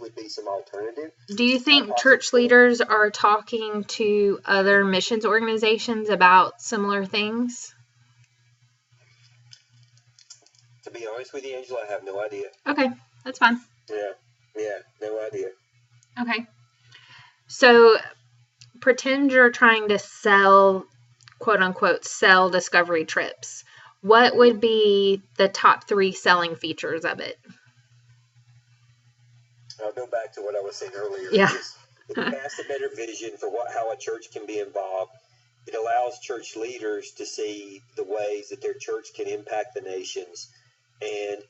would be some alternative. Do you think church leaders are talking to other missions organizations about similar things? To be honest with you, Angela, I have no idea. Okay, that's fine. Yeah, no idea. Okay. So pretend you're trying to sell, quote unquote, sell Discovery Trips. What would be the top 3 selling features of it? I'll go back to what I was saying earlier. Yeah. It casts a better vision for how a church can be involved. It allows church leaders to see the ways that their church can impact the nations. And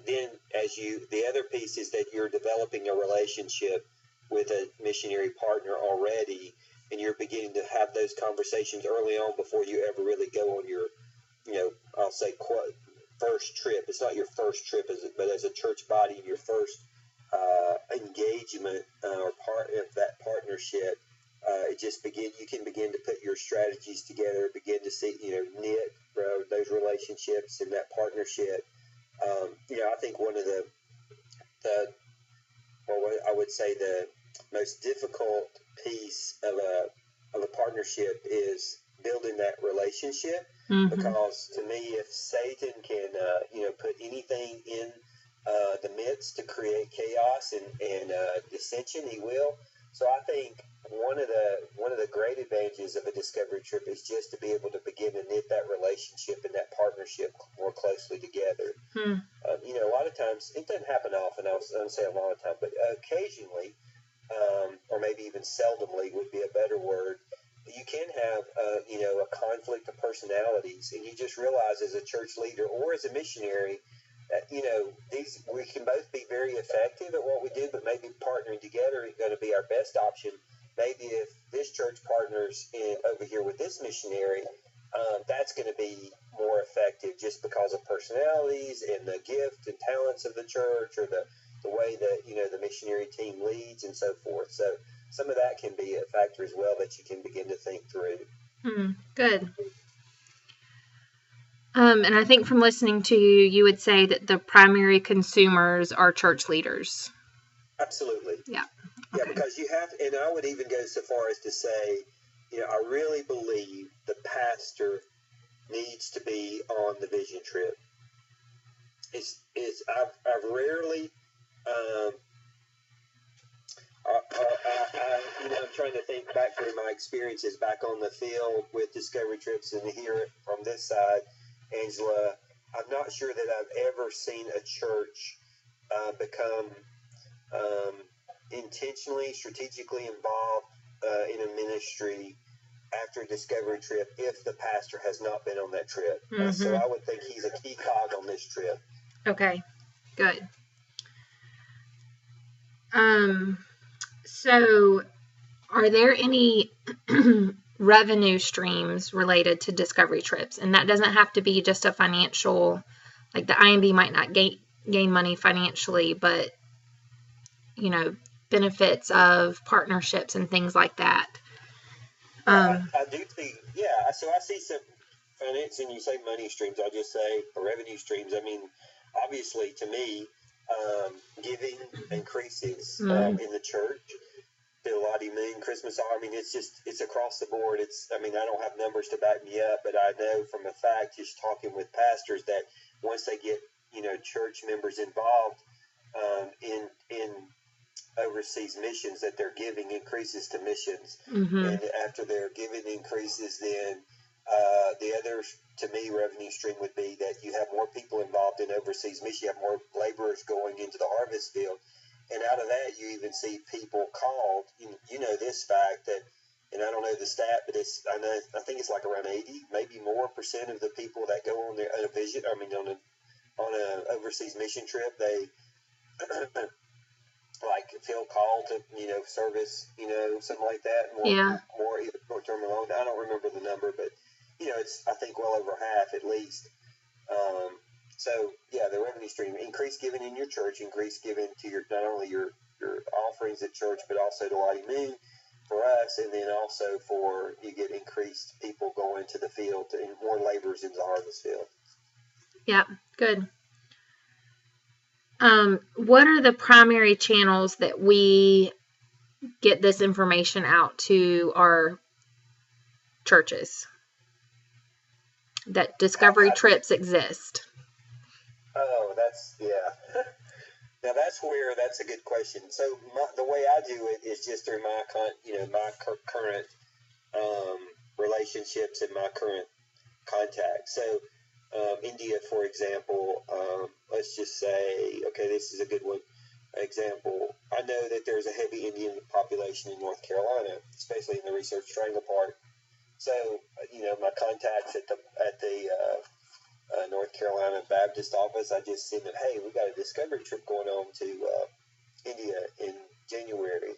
then the other piece is that you're developing a relationship with a missionary partner already, and you're beginning to have those conversations early on before you ever really go on your, I'll say, quote, first trip. It's not your first trip, but as a church body, your first engagement or part of that partnership. You can begin to put your strategies together, begin to see, knit those relationships and that partnership. I think one of I would say the most difficult piece of a partnership is building that relationship. Mm-hmm. Because to me, if Satan can, put anything in the midst to create chaos and dissension, he will. So I think one of the great advantages of a discovery trip is just to be able to begin to knit that relationship and that partnership more closely together. A lot of times, it doesn't happen often, I don't say a lot of time, but occasionally, or maybe even seldomly would be a better word, you can have a conflict of personalities, and you just realize as a church leader or as a missionary that we can both be very effective at what we do, but maybe partnering together is going to be our best option. Maybe if this church partners over here with this missionary, that's going to be more effective just because of personalities and the gift and talents of the church, or the way that the missionary team leads and so forth. So some of that can be a factor as well that you can begin to think through. Good. And I think from listening to you, you would say that the primary consumers are church leaders. Absolutely. Yeah. Okay. Yeah, because you have, and I would even go so far as to say, I really believe the pastor needs to be on the vision trip. I've rarely, I'm trying to think back through my experiences back on the field with Discovery Trips and here from this side, Angela, I'm not sure that I've ever seen a church become intentionally, strategically involved in a ministry after a Discovery Trip if the pastor has not been on that trip. Mm-hmm. So I would think he's a key cog on this trip. Okay, good. So are there any revenue streams related to Discovery Trips? And that doesn't have to be just a financial, like the IMB might not gain money financially, but benefits of partnerships and things like that. I do think, so I see some finance, and you say money streams, I'll just say revenue streams. I mean, obviously to me, giving increases in the church. Lottie Moon, Christmas Hour. I mean, it's across the board. I don't have numbers to back me up, but I know from a fact, just talking with pastors, that once they get, church members involved in overseas missions, that their giving increases to missions. Mm-hmm. And after their giving increases, then the other, to me, revenue stream would be that you have more people involved in overseas missions. You have more laborers going into the harvest field. And out of that, you even see people called. You know this fact that, and I don't know the stat, but I think it's like around 80, maybe more % of the people that go on on a overseas mission trip, they like feel called to service, something like that. More either short term or long. I don't remember the number, but it's I think well over half at least. So the revenue stream, increase giving in your church, increase giving to not only your offerings at church, but also to Lottie Moon for us, and then also you get increased people going to the field and more laborers in the harvest field. Yeah, good. What are the primary channels that we get this information out to our churches that Discovery Trips exist? Oh, now that's a good question. So the way I do it is just through my current relationships and my current contacts. So India, for example, let's just say, okay, this is a good one. Example, I know that there's a heavy Indian population in North Carolina, especially in the Research Triangle part. So, my contacts at the North Carolina Baptist office, I just send them, hey, we got a discovery trip going on to India in January.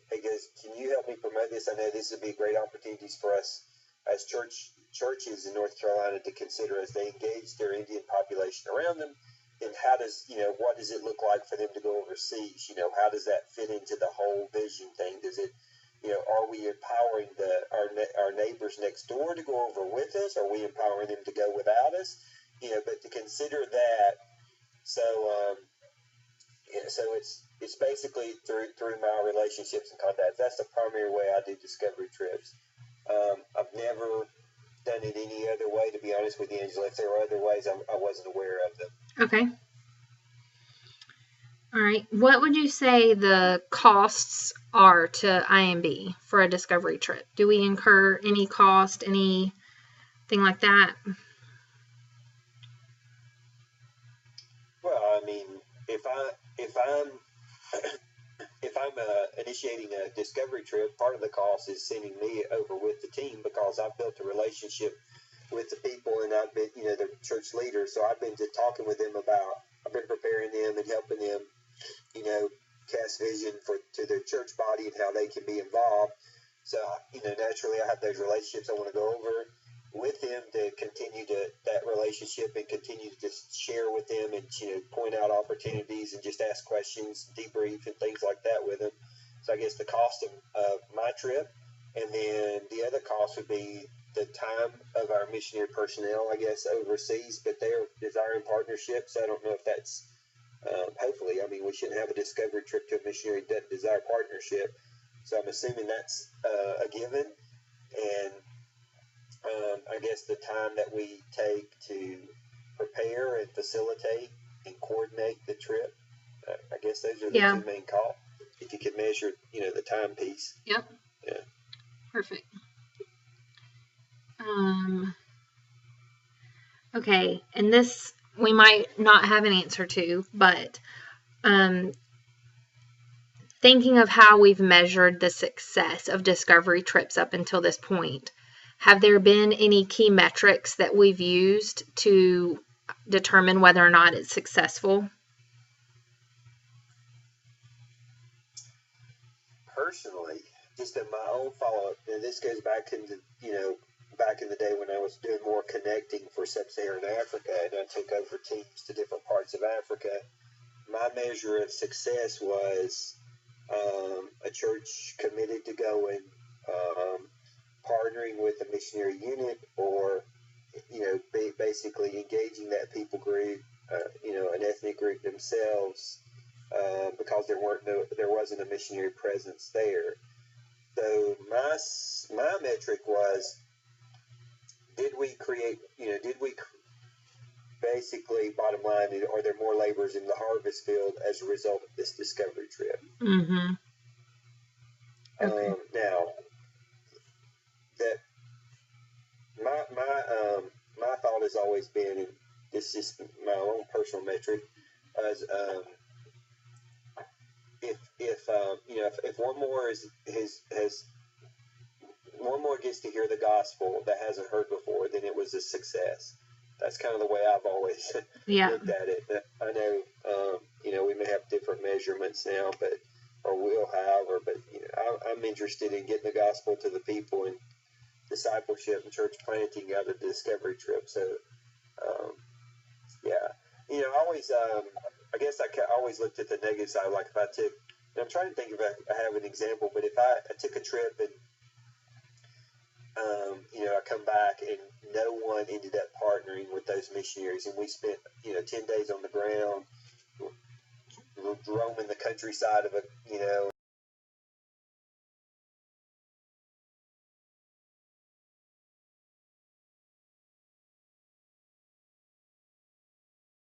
Hey guys, can you help me promote this? I know this would be great opportunities for us as churches in North Carolina to consider as they engage their Indian population around them. And what does it look like for them to go overseas? How does that fit into the whole vision thing? Does it, are we empowering our neighbors next door to go over with us? Are we empowering them to go without us? But to consider that, so it's basically through my relationships and contacts. That's the primary way I do discovery trips. I've never done it any other way, to be honest with you, Angela. If there were other ways, I wasn't aware of them. Okay. All right. What would you say the costs are to IMB for a discovery trip? Do we incur any cost, anything like that? Well, I mean, if I'm initiating a discovery trip, part of the cost is sending me over with the team, because I've built a relationship with the people, and I've been, the church leaders. So I've been just talking with them I've been preparing them and helping them, cast vision to their church body and how they can be involved. So, naturally I have those relationships I want to go over with them to continue that relationship and continue to just share with them and, point out opportunities and just ask questions, debrief and things like that with them. So I guess the cost of my trip, and then the other cost would be the time of our missionary personnel, I guess, overseas, but they're desiring partnerships. So I don't know if that's, hopefully, I mean, we shouldn't have a discovery trip to a missionary that desire partnership. So I'm assuming that's a given. And I guess the time that we take to prepare and facilitate and coordinate the trip, I guess those are the two main costs. If you could measure, the time piece. Yep. Yeah. Perfect. Okay, and this we might not have an answer to, but thinking of how we've measured the success of discovery trips up until this point, have there been any key metrics that we've used to determine whether or not it's successful? Personally, just in my own follow-up, and this goes back into, back in the day when I was doing more connecting for Sub-Saharan Africa, and I took over teams to different parts of Africa. My measure of success was a church committed to going, partnering with a missionary unit, or basically engaging that people group, an ethnic group themselves, because there wasn't a missionary presence there. So my metric was, did we basically, bottom line, are there more laborers in the harvest field as a result of this discovery trip? Mm-hmm. Okay. Now, that my thought has always been, and this is my own personal metric, as if one more one more gets to hear the gospel that hasn't heard before, then it was a success. That's kind of the way I've always looked at it. I know, we may have different measurements now, or will have, but I'm interested in getting the gospel to the people and discipleship and church planting out of the discovery trip. So, I guess I always looked at the negative side. Like if I took, and I'm trying to think if I have an example, but if I took a trip and, I come back and no one ended up partnering with those missionaries, and we spent, 10 days on the ground, roaming the countryside of a